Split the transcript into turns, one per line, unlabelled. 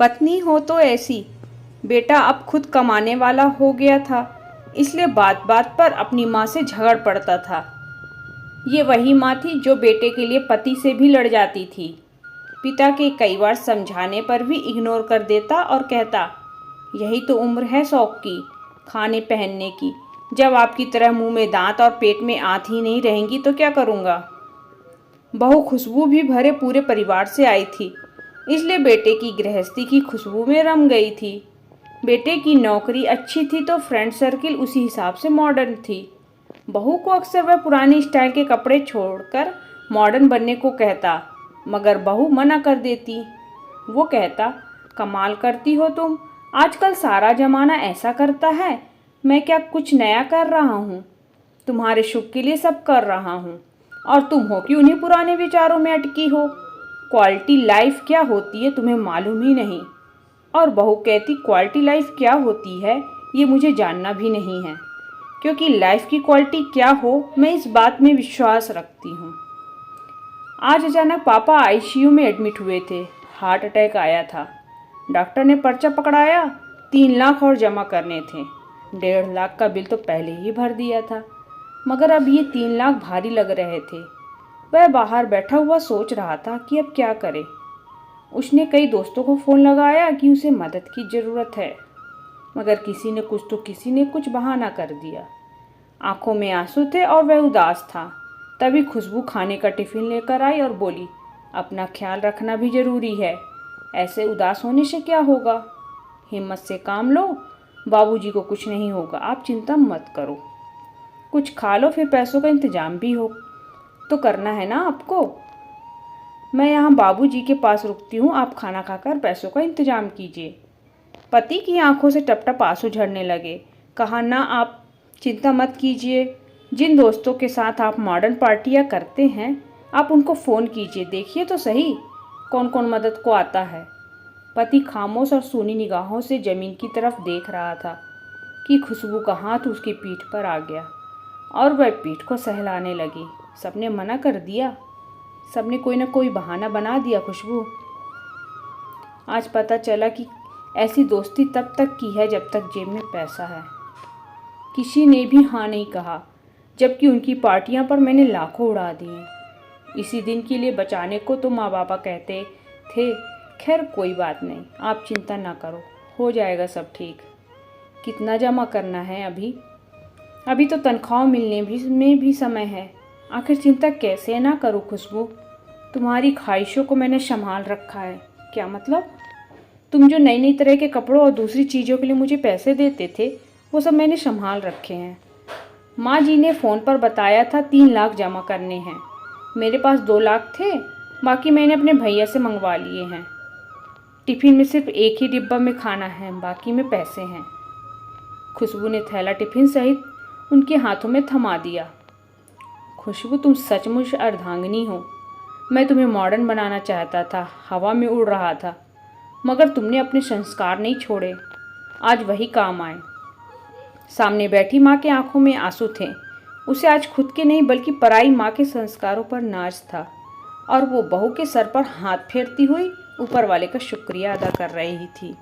पत्नी हो तो ऐसी। बेटा अब खुद कमाने वाला हो गया था, इसलिए बात बात पर अपनी माँ से झगड़ पड़ता था। ये वही माँ थी जो बेटे के लिए पति से भी लड़ जाती थी। पिता के कई बार समझाने पर भी इग्नोर कर देता और कहता, यही तो उम्र है शौक की, खाने पहनने की। जब आपकी तरह मुंह में दांत और पेट में आंत ही नहीं रहेंगी तो क्या करूँगा। बहू खुशबू भी भरे पूरे परिवार से आई थी, इसलिए बेटे की गृहस्थी की खुशबू में रम गई थी। बेटे की नौकरी अच्छी थी तो फ्रेंड सर्किल उसी हिसाब से मॉडर्न थी। बहू को अक्सर वह पुरानी स्टाइल के कपड़े छोड़कर मॉडर्न बनने को कहता, मगर बहू मना कर देती। वो कहता, कमाल करती हो तुम, आजकल सारा जमाना ऐसा करता है, मैं क्या कुछ नया कर रहा हूँ। तुम्हारे सुख के लिए सब कर रहा हूँ और तुम हो कि उन्हीं पुराने विचारों में अटकी हो। क्वालिटी लाइफ क्या होती है तुम्हें मालूम ही नहीं। और बहू कहती, क्वालिटी लाइफ क्या होती है ये मुझे जानना भी नहीं है, क्योंकि लाइफ की क्वालिटी क्या हो मैं इस बात में विश्वास रखती हूँ। आज अचानक पापा आईसीयू में एडमिट हुए थे। हार्ट अटैक आया था। डॉक्टर ने पर्चा पकड़ाया, 3 लाख और जमा करने थे। 1.5 लाख का बिल तो पहले ही भर दिया था, मगर अब ये 3 लाख भारी लग रहे थे। वह बाहर बैठा हुआ सोच रहा था कि अब क्या करे। उसने कई दोस्तों को फ़ोन लगाया कि उसे मदद की ज़रूरत है, मगर किसी ने कुछ तो किसी ने कुछ बहाना कर दिया। आंखों में आंसू थे और वह उदास था। तभी खुशबू खाने का टिफ़िन लेकर आई और बोली, अपना ख्याल रखना भी ज़रूरी है, ऐसे उदास होने से क्या होगा। हिम्मत से काम लो, बाबूजी को कुछ नहीं होगा, आप चिंता मत करो। कुछ खा लो, फिर पैसों का इंतज़ाम भी हो तो करना है ना आपको। मैं यहाँ बाबूजी के पास रुकती हूँ, आप खाना खाकर पैसों का इंतज़ाम कीजिए। पति की आंखों से टप टप आंसू झरने लगे। कहा, ना आप चिंता मत कीजिए, जिन दोस्तों के साथ आप मॉडर्न पार्टियाँ करते हैं आप उनको फ़ोन कीजिए, देखिए तो सही कौन कौन मदद को आता है। पति खामोश और सूनी निगाहों से ज़मीन की तरफ देख रहा था कि खुशबू का हाथ उसकी पीठ पर आ गया और वह पीठ को सहलाने लगी। सबने मना कर दिया, सबने कोई ना कोई बहाना बना दिया। खुशबू, आज पता चला कि ऐसी दोस्ती तब तक की है जब तक जेब में पैसा है। किसी ने भी हाँ नहीं कहा, जबकि उनकी पार्टियां पर मैंने लाखों उड़ा दिए। इसी दिन के लिए बचाने को तो माँ बापा कहते थे। खैर कोई बात नहीं, आप चिंता ना करो, हो जाएगा सब ठीक। कितना जमा करना है अभी तो तनख्वाह मिलने में भी समय है। आखिर चिंता कैसे ना करूँ खुशबू, तुम्हारी ख्वाहिशों को मैंने संभाल रखा है। क्या मतलब? तुम जो नई नई तरह के कपड़ों और दूसरी चीज़ों के लिए मुझे पैसे देते थे वो सब मैंने संभाल रखे हैं। माँ जी ने फ़ोन पर बताया था 3 लाख जमा करने हैं। मेरे पास 2 लाख थे, बाकी मैंने अपने भैया से मंगवा लिए हैं। टिफ़िन में सिर्फ एक ही डिब्बा में खाना है, बाकी में पैसे हैं। खुशबू ने थैला टिफ़िन सहित उनके हाथों में थमा दिया। खुशबू, तुम सचमुच अर्धांगिनी हो। मैं तुम्हें मॉडर्न बनाना चाहता था, हवा में उड़ रहा था, मगर तुमने अपने संस्कार नहीं छोड़े। आज वही काम आए। सामने बैठी माँ के आंखों में आंसू थे। उसे आज खुद के नहीं बल्कि पराई माँ के संस्कारों पर नाज था और वो बहू के सर पर हाथ फेरती हुई ऊपर वाले का शुक्रिया अदा कर रही थी।